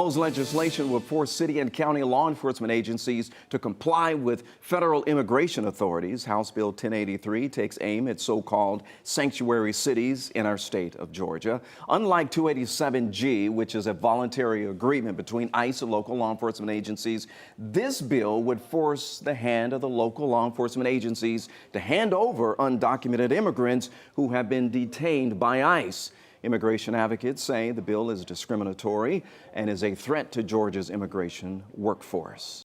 Proposed legislation will force city and county law enforcement agencies to comply with federal immigration authorities. House Bill 1083 takes aim at so-called sanctuary cities in our state of Georgia. Unlike 287G, which is a voluntary agreement between ICE and local law enforcement agencies, this bill would force the hand of the local law enforcement agencies to hand over undocumented immigrants who have been detained by ICE. Immigration advocates say the bill is discriminatory and is a threat to Georgia's immigration workforce.